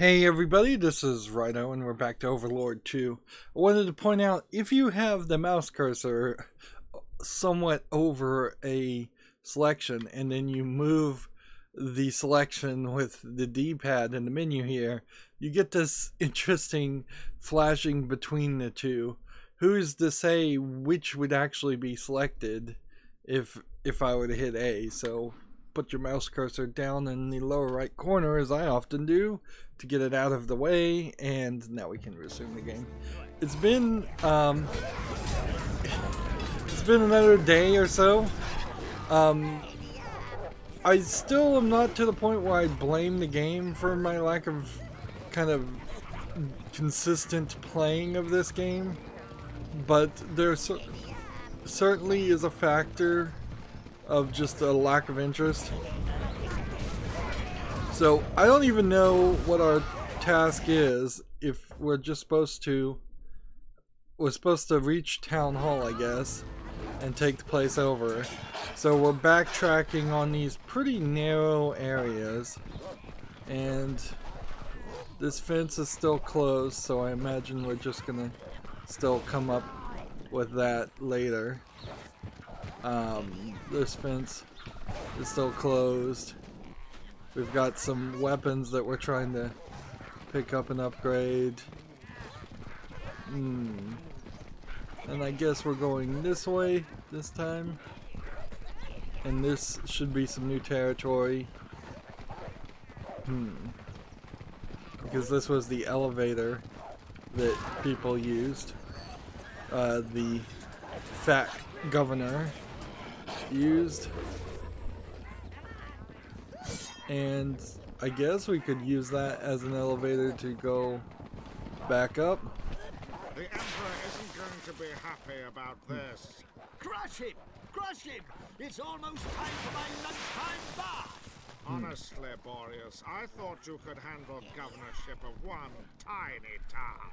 Hey everybody, this is Rydo and we're back to Overlord 2. I wanted to point out, if you have the mouse cursor somewhat over a selection and then you move the selection with the D-pad in the menu here, you get this interesting flashing between the two. Who's to say which would actually be selected if I were to hit A? So put your mouse cursor down in the lower right corner, as I often do, to get it out of the way, and now we can resume the game. It's been another day or so. I still am not to the point where I blame the game for my lack of kind of consistent playing of this game, but there certainly is a factor of just a lack of interest. So I don't even know what our task is. If we're just supposed to reach town hall, I guess, and take the place over. So we're backtracking on these pretty narrow areas, and this fence is still closed, so I imagine we're just gonna still come up with that later. This fence is still closed. We've got some weapons that we're trying to pick up and upgrade. And I guess we're going this way this time. And this should be some new territory. Because this was the elevator that people used. The fat governor used. And I guess we could use that as an elevator to go back up. The Emperor isn't going to be happy about this. Crush him! Crush him! It's almost time for my lunchtime bath! Honestly, Boreas, I thought you could handle governorship of one tiny town.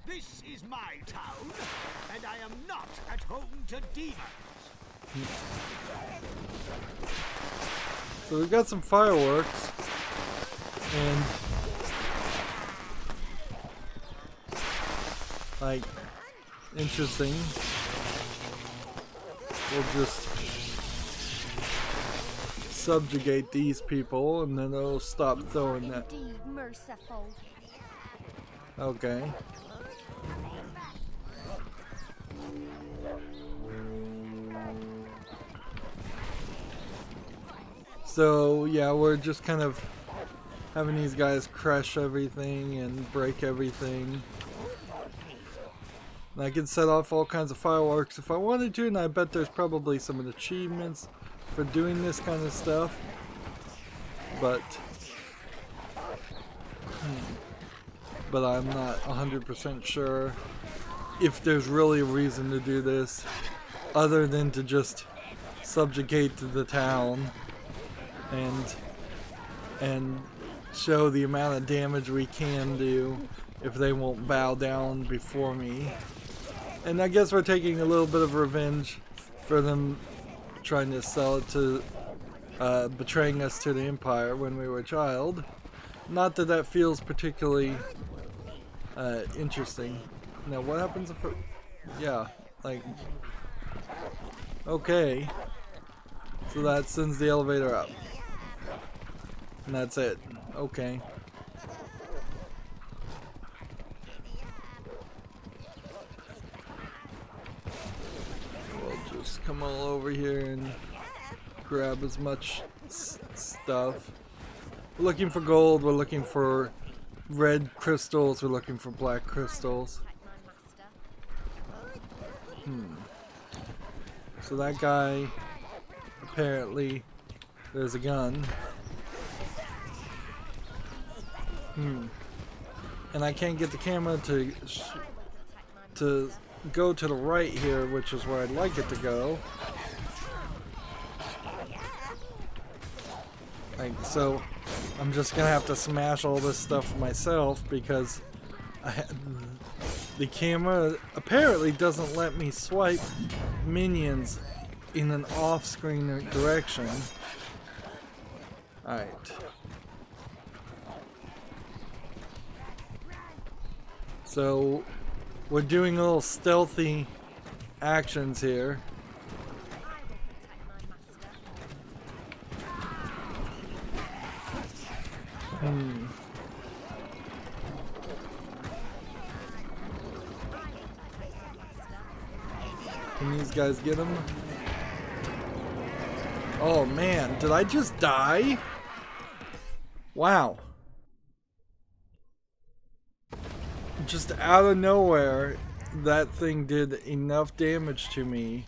This is my town, and I am not at home to demons. So we've got some fireworks, and like, interesting. We'll just subjugate these people, and then they'll stop throwing that. Okay. So yeah, we're just kind of having these guys crush everything and break everything. And I can set off all kinds of fireworks if I wanted to, and I bet there's probably some achievements for doing this kind of stuff. But I'm not 100% sure if there's really a reason to do this other than to just subjugate the town and show the amount of damage we can do if they won't bow down before me. And I guess we're taking a little bit of revenge for them trying to sell it to betraying us to the Empire when we were a child. Not that that feels particularly interesting. Now what happens if yeah, like, okay, so that sends the elevator up. And that's it. Okay. We'll just come all over here and grab as much stuff. We're looking for gold, we're looking for red crystals, we're looking for black crystals. So that guy, apparently, there's a gun. And I can't get the camera to go to the right here, which is where I'd like it to go. Like, so I'm just gonna have to smash all this stuff myself because the camera apparently doesn't let me swipe minions in an off-screen direction. Alright. So we're doing a little stealthy actions here. Can these guys get him? Oh man, did I just die? Wow. Just out of nowhere, that thing did enough damage to me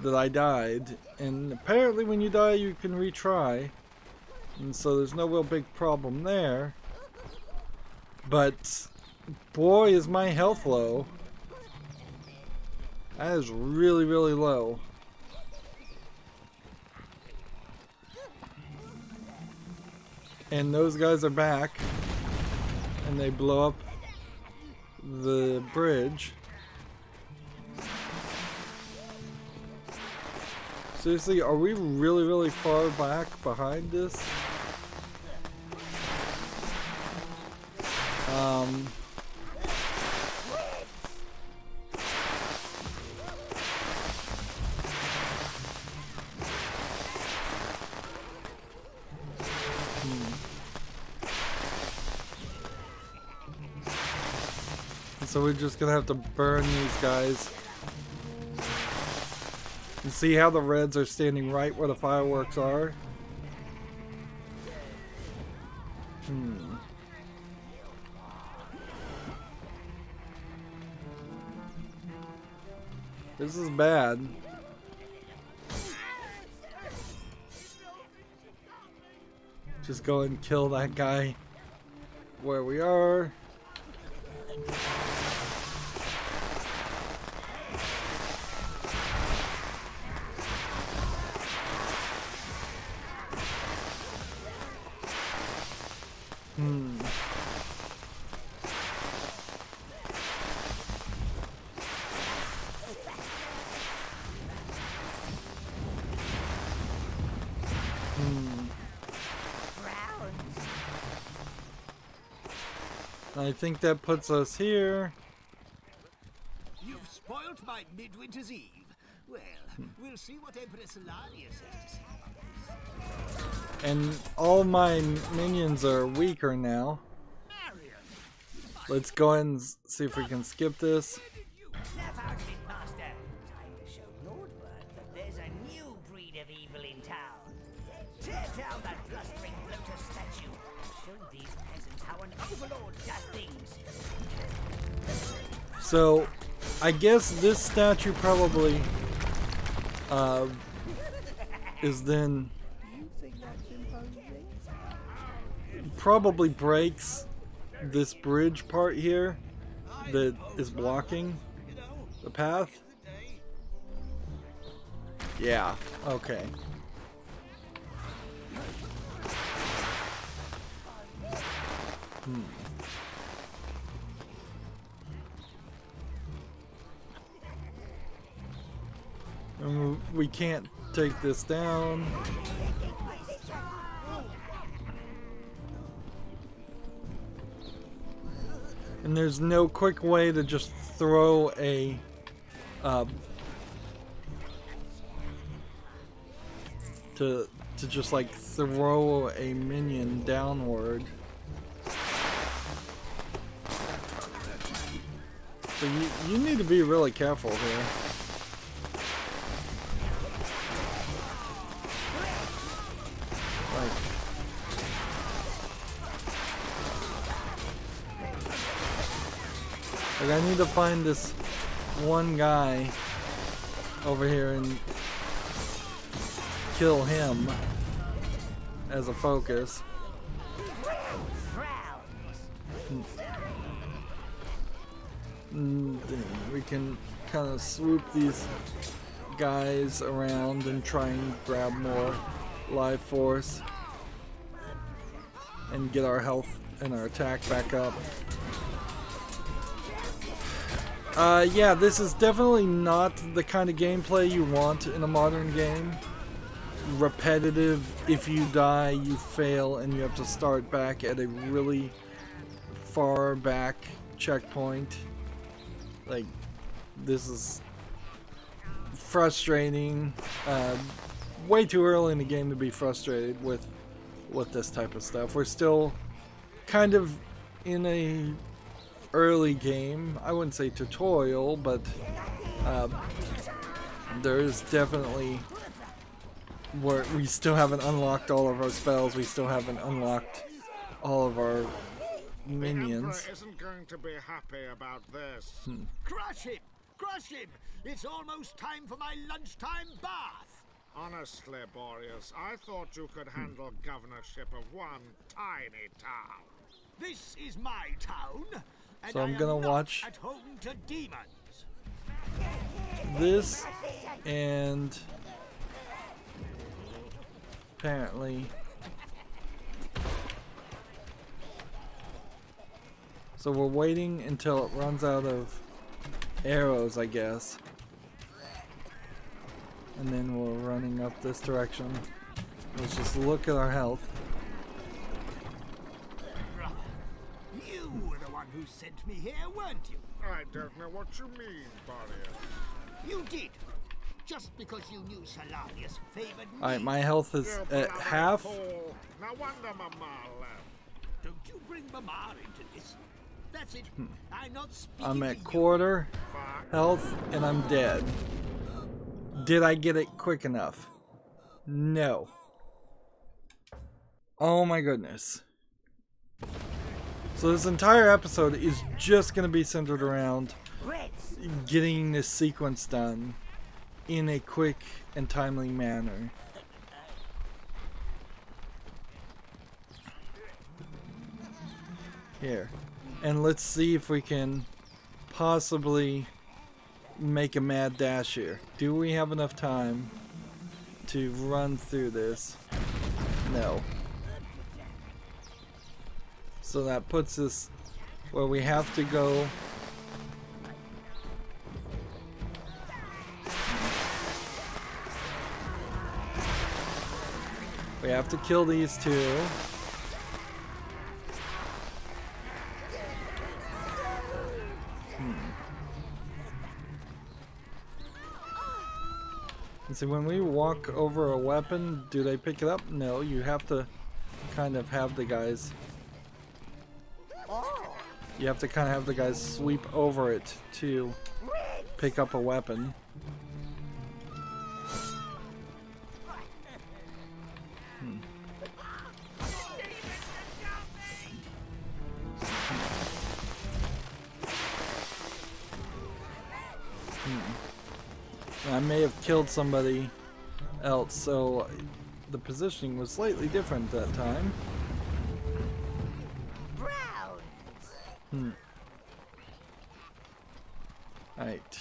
that I died. And apparently when you die you can retry. And so there's no real big problem there. But boy is my health low. That is really, really low. And those guys are back. And they blow up the bridge. Seriously, are we really, really far back behind this? So we're just gonna have to burn these guys. And see how the reds are standing right where the fireworks are? This is bad. Just go and kill that guy where we are. I think that puts us here. You've spoilt my midwinter's eve. Well, we'll see what Empress Lania says to say about this. And all my minions are weaker now. Let's go ahead and see if we can skip this. Snap out of it, Master. Time to show Lordward that there's a new breed of evil in town. Tear down that blustering bloater statue. Show these peasants how an Overlord does things. So, I guess this statue probably is then probably breaks this bridge part here that is blocking the path. Yeah, okay. And we can't take this down. And there's no quick way to just throw a to just like throw a minion downward. So you need to be really careful here. Like I need to find this one guy over here and kill him as a focus. And then we can kind of swoop these guys around and try and grab more life force and get our health and our attack back up. Yeah, this is definitely not the kind of gameplay you want in a modern game. Repetitive, if you die, you fail, and you have to start back at a really far back checkpoint. Like, this is frustrating. Way too early in the game to be frustrated with this type of stuff. We're still kind of in a early game. I wouldn't say tutorial, but there's definitely where we still haven't unlocked all of our spells. We still haven't unlocked all of our minions. The Emperor isn't going to be happy about this. Crush him! Crush him! It's almost time for my lunchtime bath! Honestly, Boreas, I thought you could handle governorship of one tiny town. This is my town, and So I'm I gonna am not watch at home to demons. this, and apparently so we're waiting until it runs out of arrows, I guess, and then we're running up this direction. Let's just look at our health. You were the one who sent me here, weren't you? I don't know what you mean, Boreas. You did. Just because you knew Salarius favored me. Alright, my health is You at bloody half. fool. No wonder Mama left. Don't you bring Mama into this. That's it. I'm not speaking I'm to at you. quarter health and I'm dead. Did I get it quick enough? No. Oh my goodness. So this entire episode is just going to be centered around getting this sequence done in a quick and timely manner. Here. And let's see if we can possibly make a mad dash here. Do we have enough time to run through this? No. So that puts us where we have to go. We have to kill these two. And see, when we walk over a weapon, do they pick it up? No, you have to kind of have the guys. You have to kind of have the guys sweep over it to pick up a weapon. I may have killed somebody else, so the positioning was slightly different that time. Right.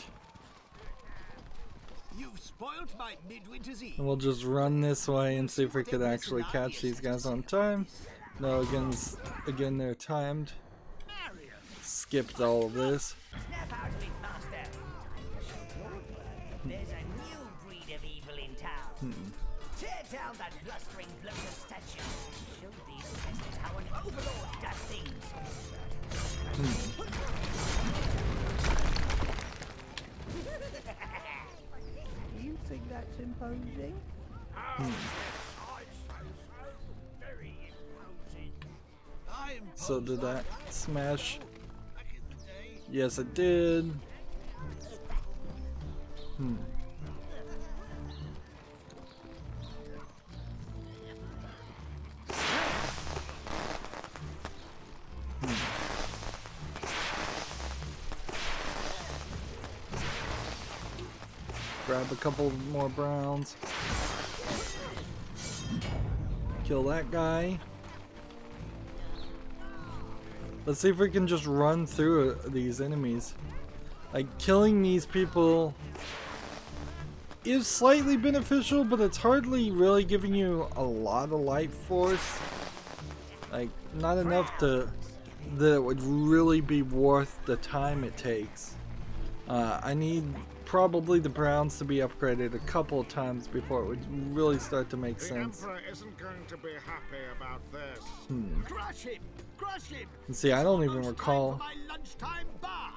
You've spoiled my midwinter's eve. And we'll just run this way and see if we could actually catch these guys on time. No, again they're timed. Skipped all of this. Snap out of it, Master. There's a new breed of evil in town. Tear down that blustering bloater statue. Show these peasants how an overlord does things. Do you think that's imposing? So did that smash? Yes, it did. Grab a couple more browns. Kill that guy. Let's see if we can just run through these enemies. Like, killing these people is slightly beneficial, but it's hardly really giving you a lot of life force. Like, not enough that it would really be worth the time it takes. I need probably the browns to be upgraded a couple of times before it would really start to make The sense. Emperor isn't going to be happy about this. Crush him! Crush him! And see, I don't even Almost recall. time for my lunchtime bath.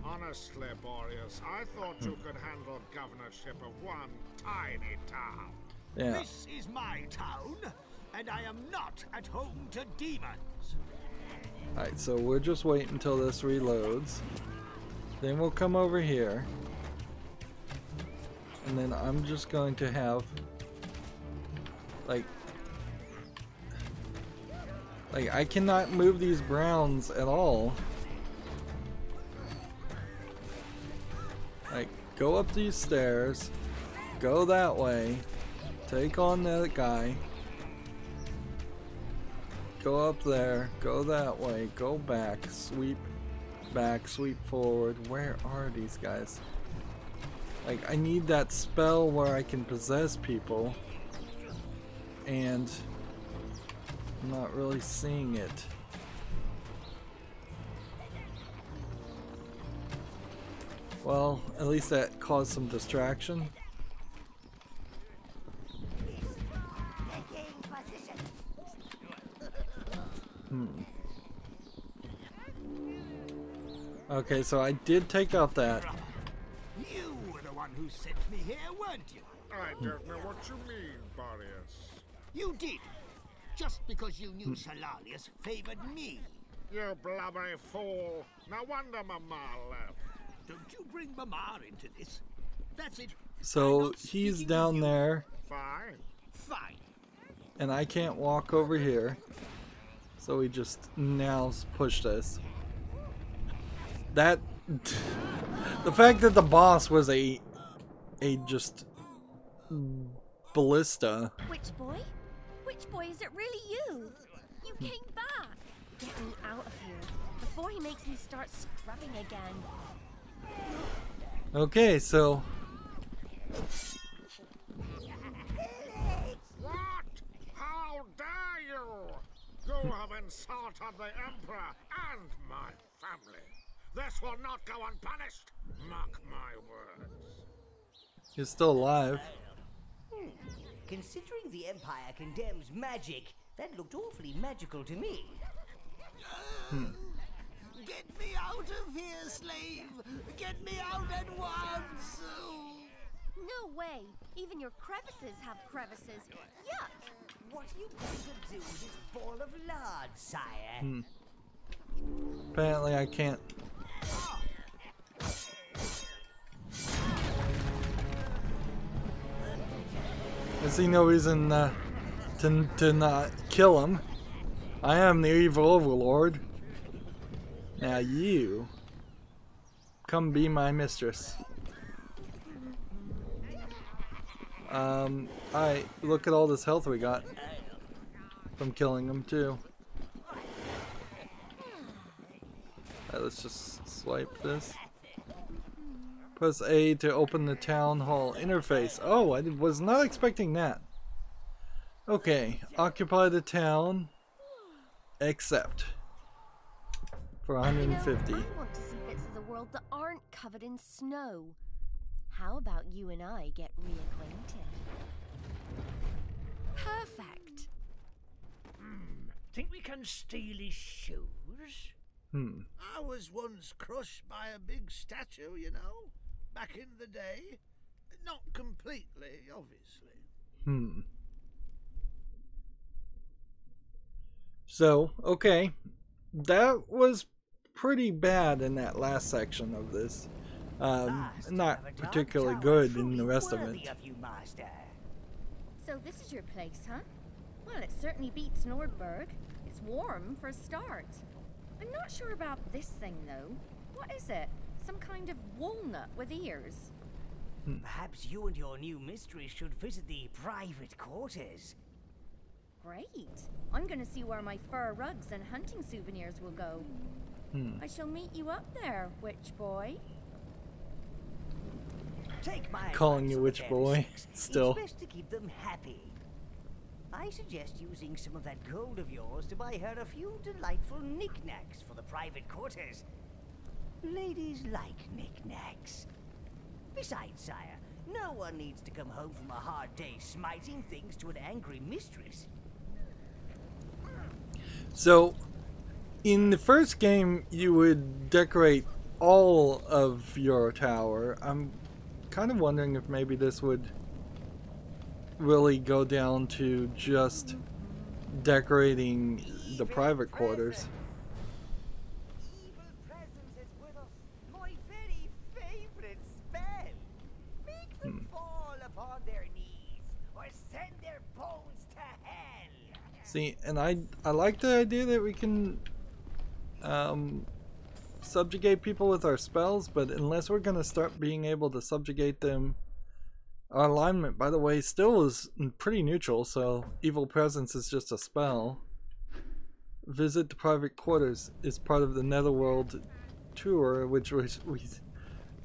Honestly, Boreas, I thought you could handle governorship of one tiny town. Yeah. This is my town, and I am not at home to demons. Alright, so we'll just wait until this reloads. Then we'll come over here. And then I'm just going to have like I cannot move these browns at all. Like, go up these stairs, go that way, take on that guy, go up there, go that way, go back, sweep forward. Where are these guys? Like, I need that spell where I can possess people, and I'm not really seeing it. Well, at least that caused some distraction. Okay, so I did take out that. You were the one who sent me here, weren't you? I don't know what you mean, Boreas. You did. Just because you knew Solarius favored me. You blubbery fool. No wonder Mama left. Don't you bring Mama into this. That's it. So I'm not he's speaking down to you. there, Fine. Fine. and I can't walk over here. So we just now push this. That the fact that the boss was a just ballista. Which boy? Which boy? Is it really you? You came back. Get me out of here before he makes me start scrubbing again. Okay, so What? How dare you? You have insulted the Emperor and my family. This will not go unpunished. Mark my words. he's still alive. Considering the Empire condemns magic, that looked awfully magical to me. Get me out of here, slave! Get me out at once! No way. Even your crevices have crevices. Yuck. What are you going to do with this ball of lard, sire? Apparently I can't. I see no reason to not kill him. I am the evil overlord. Now you come be my mistress. Alright, look at all this health we got from killing him too. Alright, let's just swipe this. Press A to open the town hall interface. Oh, I was not expecting that. Okay, occupy the town, accept for 150. You know, I want to see bits of the world that aren't covered in snow. How about you and I get reacquainted? Perfect. Think we can steal his shoes? I was once crushed by a big statue, you know, back in the day. Not completely, obviously. So, okay. That was pretty bad in that last section of this. Not particularly good in the rest of it. So this is your place, huh? Well, it certainly beats Nordberg. It's warm for a start. I'm not sure about this thing, though. What is it? Some kind of walnut with ears? Perhaps you and your new mistress should visit the private quarters. Great. I'm going to see where my fur rugs and hunting souvenirs will go. I shall meet you up there, witch boy. Take my Calling advice you on witch the boy, basics. still. It's best to keep them happy. I suggest using some of that gold of yours to buy her a few delightful knickknacks for the private quarters. Ladies like knickknacks. Besides, sire, no one needs to come home from a hard day smiting things to an angry mistress. So, in the first game, you would decorate all of your tower. I'm kind of wondering if maybe this would really go down to just decorating the private quarters. Evil presence is with us. My very favorite spell. Make them fall upon their knees or send their bones to hell. See, and I like the idea that we can subjugate people with our spells, but unless we're going to start being able to subjugate them, our alignment, by the way, still is pretty neutral, so evil presence is just a spell. Visit the private quarters is part of the Netherworld tour, which we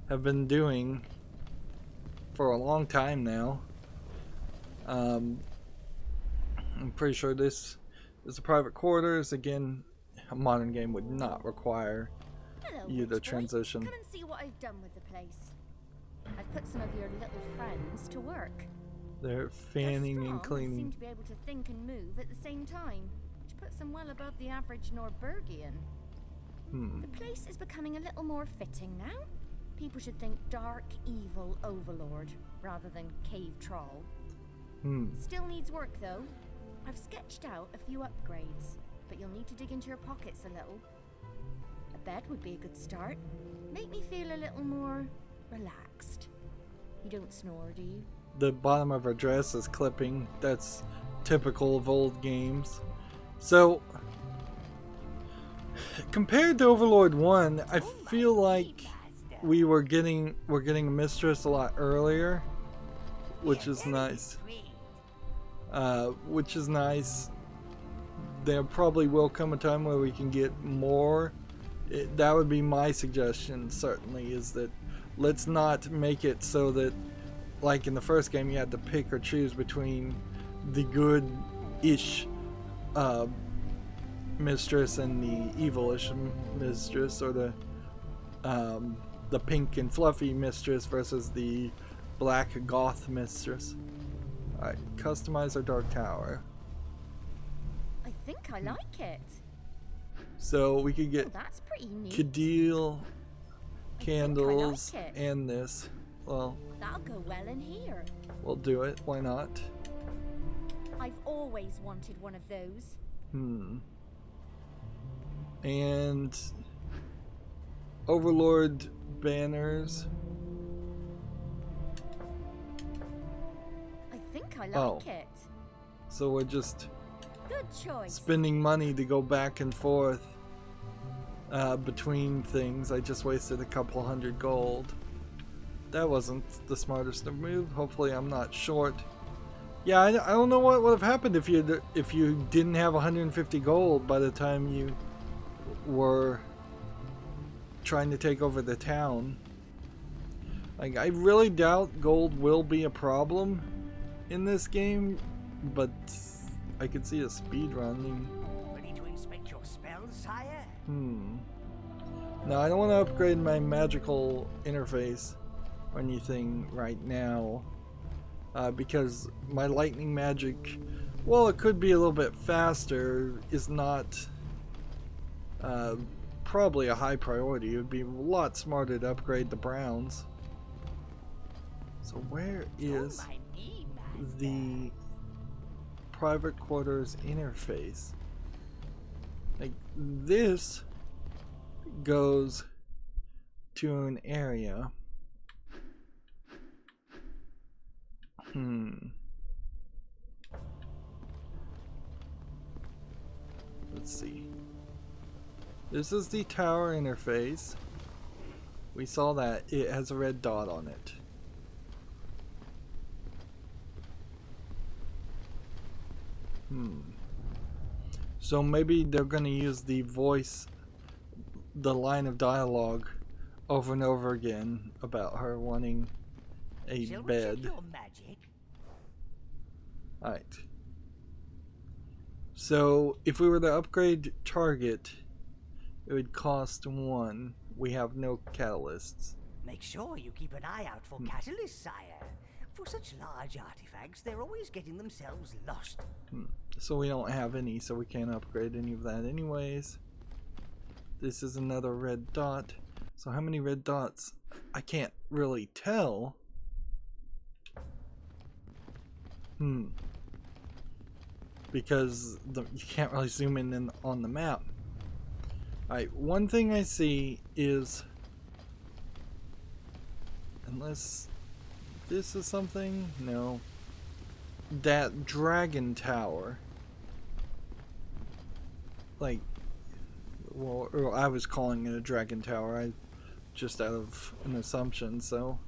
have been doing for a long time now. I'm pretty sure this is the private quarters. Again, a modern game would not require you to transition. Come and see what I've done with the place. I've put some of your little friends to work. They're fanning and cleaning. Seem to be able to think and move at the same time, which puts them well above the average Norbergian. The place is becoming a little more fitting now. People should think dark, evil Overlord rather than cave troll. Still needs work though. I've sketched out a few upgrades, but you'll need to dig into your pockets a little. A bed would be a good start. Make me feel a little more relaxed. You don't snore, do you? The bottom of her dress is clipping. That's typical of old games. So, compared to Overlord 1, I feel like we're getting a mistress a lot earlier, which is nice. There probably will come a time where we can get more. That would be my suggestion, certainly, is that let's not make it so that, like in the first game, you had to pick or choose between the good-ish mistress and the evil-ish mistress, or the pink and fluffy mistress versus the black goth mistress. Alright, customize our dark tower. I think I like it. So we could get that's pretty neat. Cadil, candles, like it. and this. Well, That'll go well in here. we'll do it. Why not? I've always wanted one of those. And Overlord banners. I think I like it. So we're just Good choice. spending money to go back and forth between things. I just wasted a couple hundred gold. That wasn't the smartest move. Hopefully I'm not short. Yeah, I don't know what would have happened if you didn't have 150 gold by the time you were trying to take over the town. Like, I really doubt gold will be a problem in this game, but I could see a speed running. Ready to inspect your spells, sire? No, I don't want to upgrade my magical interface or anything right now, because my lightning magic, well, it could be a little bit faster, is not probably a high priority. It would be a lot smarter to upgrade the browns. So where is the private quarters interface? Like, this goes to an area. Let's see. This is the tower interface. We saw that it has a red dot on it. So maybe they're going to use the voice, the line of dialogue over and over again about her wanting a bed. Alright. So if we were to upgrade target, it would cost 1. We have no catalysts. Make sure you keep an eye out for catalysts, sire. For such large artifacts, they're always getting themselves lost. So we don't have any, so we can't upgrade any of that anyways. This is another red dot. So how many red dots? I can't really tell. Because you can't really zoom in on the map. Alright, one thing I see is, unless this is something, no, that dragon tower, like, well, or I was calling it a dragon tower, just out of an assumption, so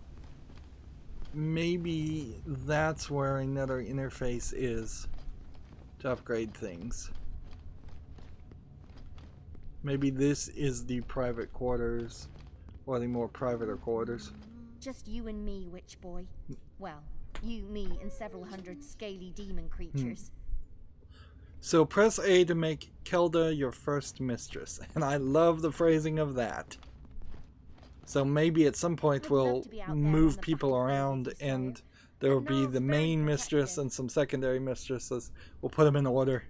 maybe that's where another interface is to upgrade things. Maybe this is the private quarters, or the more private quarters. Just you and me, witch boy. Well, you, me, and several hundred scaly demon creatures. So press A to make Kelda your first mistress. And I love the phrasing of that. So maybe at some point we'll move people around and there will be the main mistress and some secondary mistresses. We'll put them in order.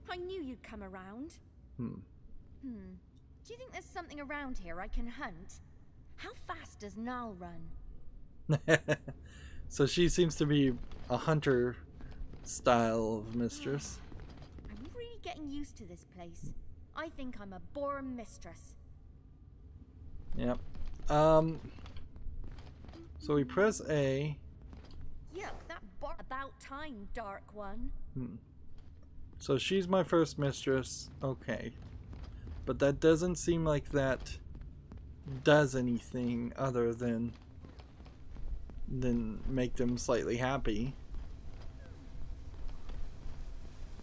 I knew you'd come around. Do you think there's something around here I can hunt? How fast does Nal run? So she seems to be a hunter style of mistress. I'm really getting used to this place. I think I'm a born mistress. Yep. So we press A. Yuck, that about time, Dark One. So she's my first mistress. Okay. But that doesn't seem like that does anything other than make them slightly happy.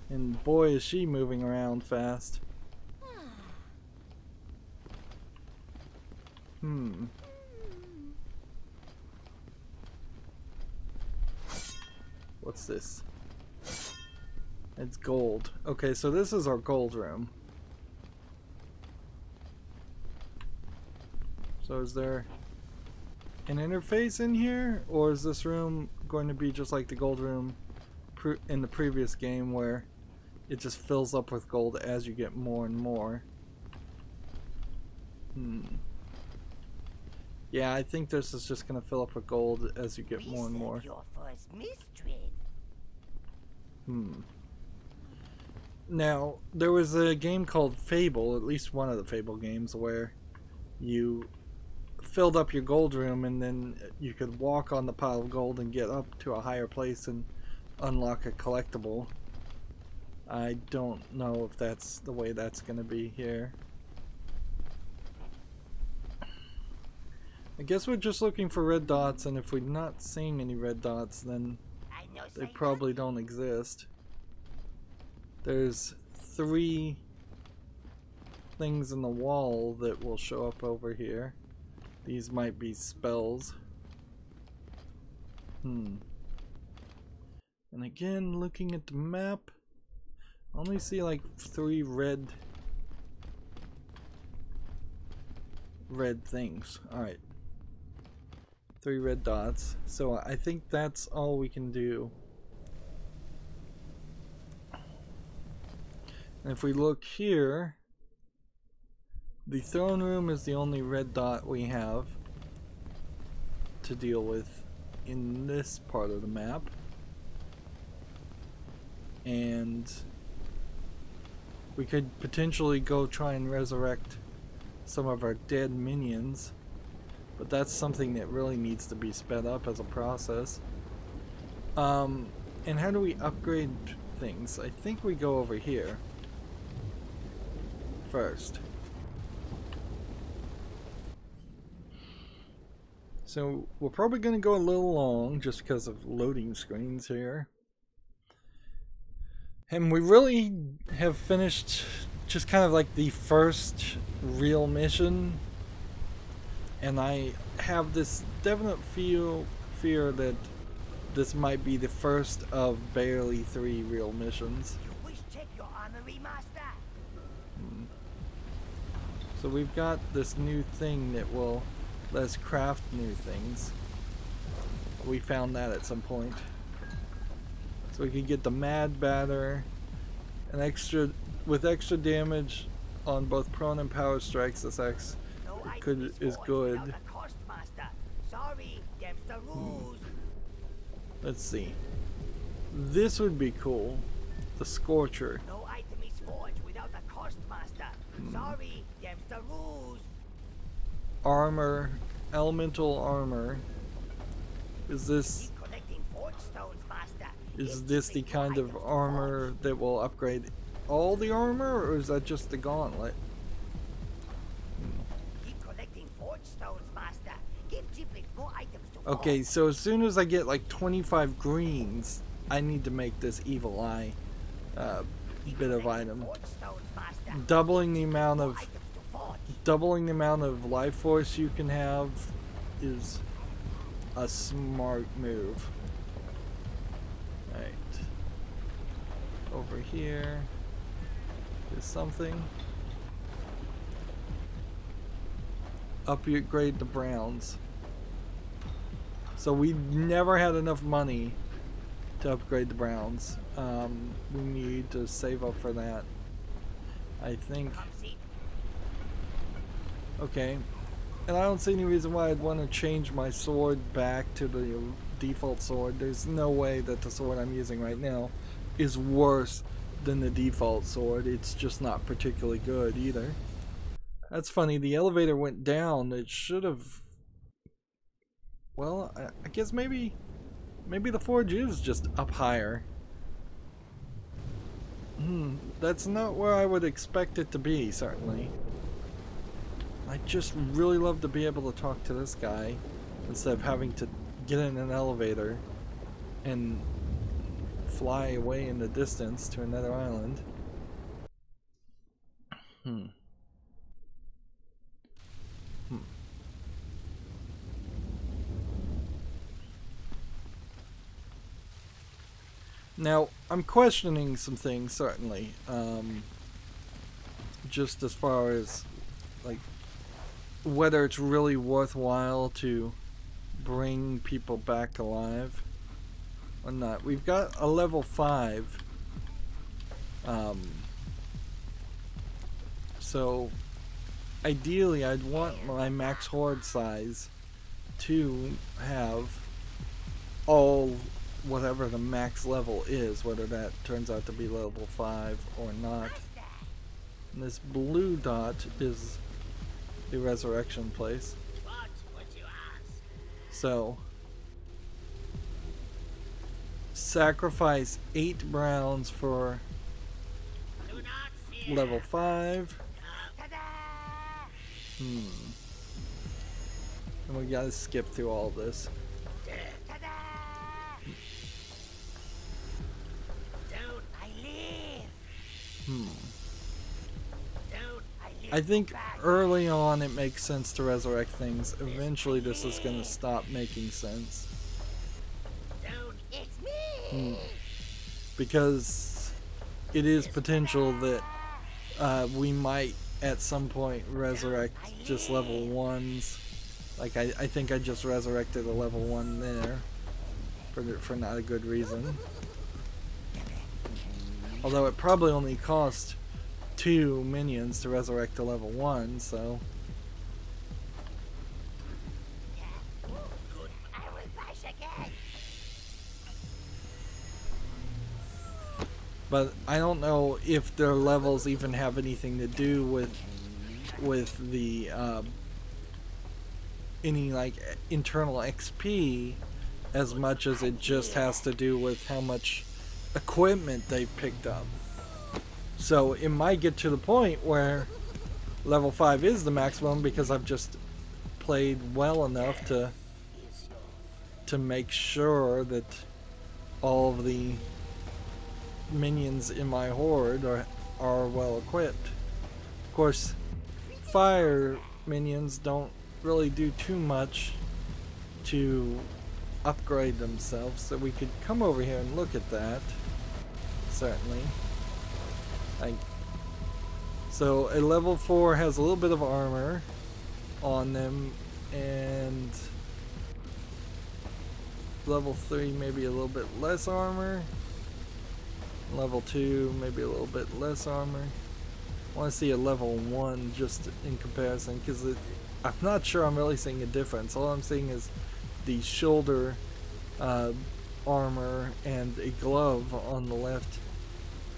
And boy, is she moving around fast. What's this? It's gold. Okay, so this is our gold room. So is there an interface in here, or is this room going to be just like the gold room in the previous game where it just fills up with gold as you get more and more? Yeah, I think this is just going to fill up with gold as you get more and more. Your first mistress. Now, there was a game called Fable, at least one of the Fable games, where you filled up your gold room and then you could walk on the pile of gold and get up to a higher place and unlock a collectible. I don't know if that's the way that's going to be here. I guess we're just looking for red dots, and if we're not seeing any red dots, then they probably don't exist. There's 3 things in the wall that will show up over here. These might be spells. And again, looking at the map, I only see like 3 red things. Alright. 3 red dots. So I think that's all we can do. And if we look here, the throne room is the only red dot we have to deal with in this part of the map. And we could potentially go try and resurrect some of our dead minions, but that's something that really needs to be sped up as a process. And how do we upgrade things? I think we go over here first. So we're probably going to go a little long just because of loading screens here. And we really have finished just kind of like the first real mission. And I have this definite fear that this might be the first of barely 3 real missions. You wish check your armory, master? So we've got this new thing that will let's craft new things. We found that at some point. So we could get the Mad Batter, an extra with extra damage on both prone and power strikes. This X is good. Sorry, them's the rules. Let's see. This would be cool. The Scorcher. No item is forged without a cost master. Sorry, them's the rules. Armor, elemental armor. Is this Collecting forge stones, master. is this the kind of armor that will upgrade all the armor, or is that just the gauntlet? Keep collecting forge stones, master. Give Giblets more items to Okay, forge. so as soon as I get like 25 greens, I need to make this evil eye bit of item. Forge stones, master. Doubling the amount More of items to forge. life force you can have is a smart move. Right. Over here is something. Upgrade the browns. So we never had enough money to upgrade the browns. We need to save up for that. I think. Come see. Okay. And I don't see any reason why I'd want to change my sword back to the default sword. There's no way that the sword I'm using right now is worse than the default sword. It's just not particularly good either. That's funny. The elevator went down. It should have... Well, I guess maybe the forge is just up higher. That's not where I would expect it to be, certainly. I just really love to be able to talk to this guy instead of having to get in an elevator and fly away in the distance to another island. Now, I'm questioning some things, certainly. Just as far as, like, whether it's really worthwhile to bring people back alive or not. We've got a level 5. So, ideally, I'd want my max horde size to have all whatever the max level is, whether that turns out to be level 5 or not. And this blue dot is the resurrection place. So, sacrifice 8 browns for level 5. And we gotta skip through all this. I think early on it makes sense to resurrect things. Eventually this is going to stop making sense. Because it is potential that we might at some point resurrect just level 1s. Like I think I just resurrected a level 1 there for not a good reason. Although it probably only cost 2 minions to resurrect a level 1, so... But I don't know if their levels even have anything to do with the any like internal XP as much as it just has to do with how much equipment they've picked up. So it might get to the point where level 5 is the maximum because I've just played well enough to make sure that all of the minions in my horde are well equipped. Of course, fire minions don't really do too much to upgrade themselves, so we could come over here and look at that, certainly. So a level 4 has a little bit of armor on them and level 3 maybe a little bit less armor. Level 2 maybe a little bit less armor. I want to see a level 1 just in comparison, because I'm not sure I'm really seeing a difference. All I'm seeing is the shoulder armor and a glove on the left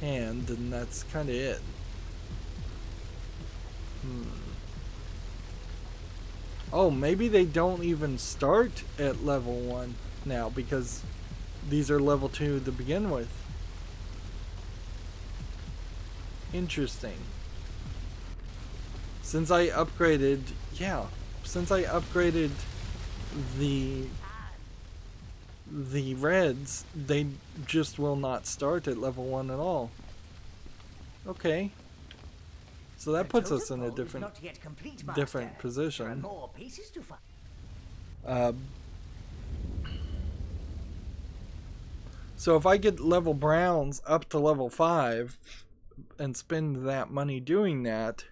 hand, and that's kind of it. Oh, maybe they don't even start at level 1 now, because these are level 2 to begin with. Interesting. Since I upgraded, since I upgraded the reds, they just will not start at level 1 at all. Okay. So that puts us in a different position. So if I get level browns up to level 5 and spend that money doing that,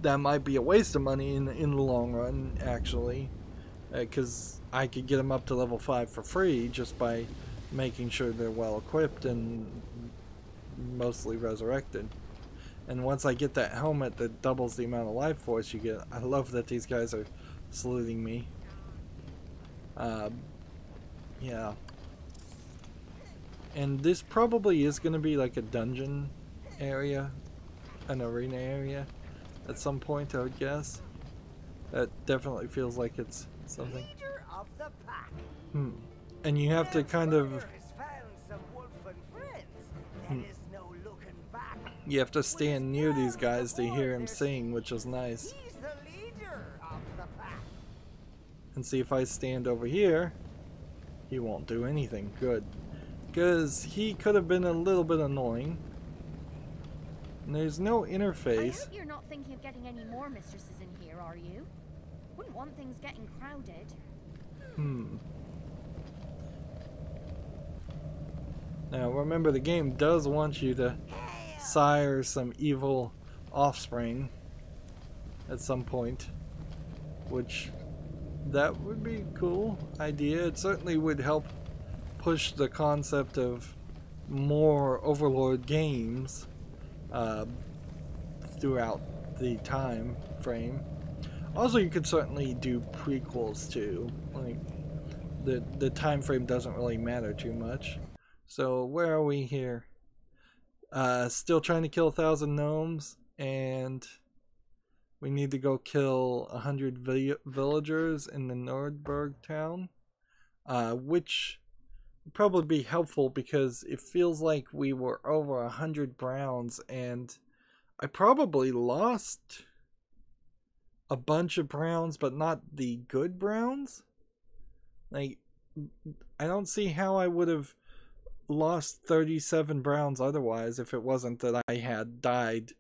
that might be a waste of money in the long run, actually, because I could get them up to level 5 for free just by making sure they're well equipped and mostly resurrected. And once I get that helmet that doubles the amount of life force you get, I love that these guys are saluting me. Yeah. And this probably is going to be like a dungeon area, an arena area at some point, I would guess. That definitely feels like it's something. Leader of the pack. And you have to kind of... You have to stand near these guys to hear him sing, which is nice. He's the leader of the pack. And see, if I stand over here, he won't do anything good. Because he could have been a little bit annoying. And there's no interface. I hope you're not thinking of getting any more mistresses in here, are you? Wouldn't want things getting crowded. Now remember, the game does want you to sire some evil offspring at some point, which that would be a cool idea. It certainly would help push the concept of more Overlord games throughout the time frame. Also, you could certainly do prequels too. Like the time frame doesn't really matter too much. So where are we here? Still trying to kill 1,000 gnomes, and we need to go kill 100 villagers in the Nordberg town, which would probably be helpful because it feels like we were over 100 browns, and I probably lost a bunch of browns, but not the good browns. Like, I don't see how I would have lost 37 browns otherwise if it wasn't that I had died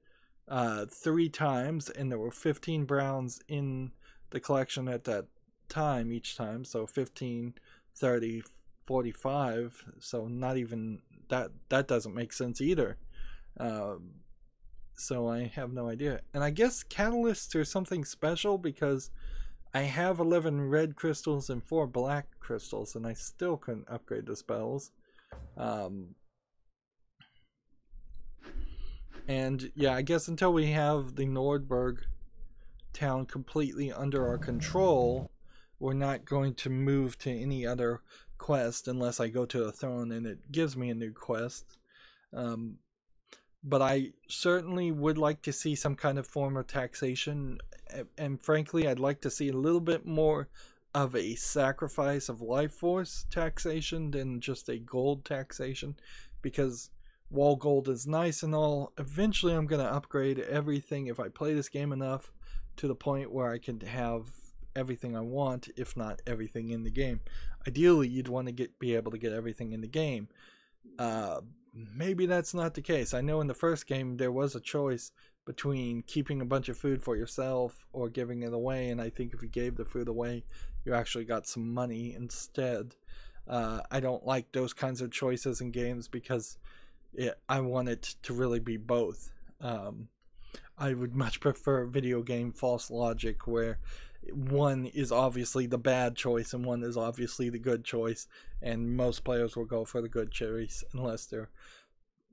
3 times and there were 15 browns in the collection at that time each time. So 15, 30, 45. So not even that doesn't make sense either. So I have no idea. And I guess catalysts are something special because I have 11 red crystals and 4 black crystals, and I still couldn't upgrade the spells. And yeah, I guess until we have the Nordberg town completely under our control, we're not going to move to any other quest unless I go to a throne and it gives me a new quest. But I certainly would like to see some kind of form of taxation, and frankly I'd like to see a little bit more of a sacrifice of life force taxation than just a gold taxation, because while gold is nice and all, eventually I'm going to upgrade everything if I play this game enough to the point where I can have everything I want, if not everything in the game. Ideally you'd want to be able to get everything in the game. Maybe that's not the case. I know in the first game there was a choice between keeping a bunch of food for yourself or giving it away, and I think if you gave the food away you actually got some money instead. I don't like those kinds of choices in games because I want it to really be both. I would much prefer video game false logic where one is obviously the bad choice and one is obviously the good choice, and most players will go for the good choice unless they're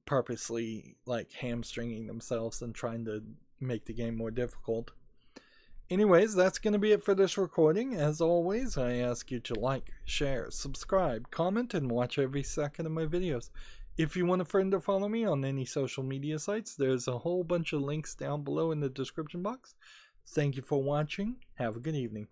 purposely like hamstringing themselves and trying to make the game more difficult. Anyways, that's going to be it for this recording. As always, I ask you to like, share, subscribe, comment, and watch every second of my videos. If you want a friend to follow me on any social media sites, there's a whole bunch of links down below in the description box. Thank you for watching. Have a good evening.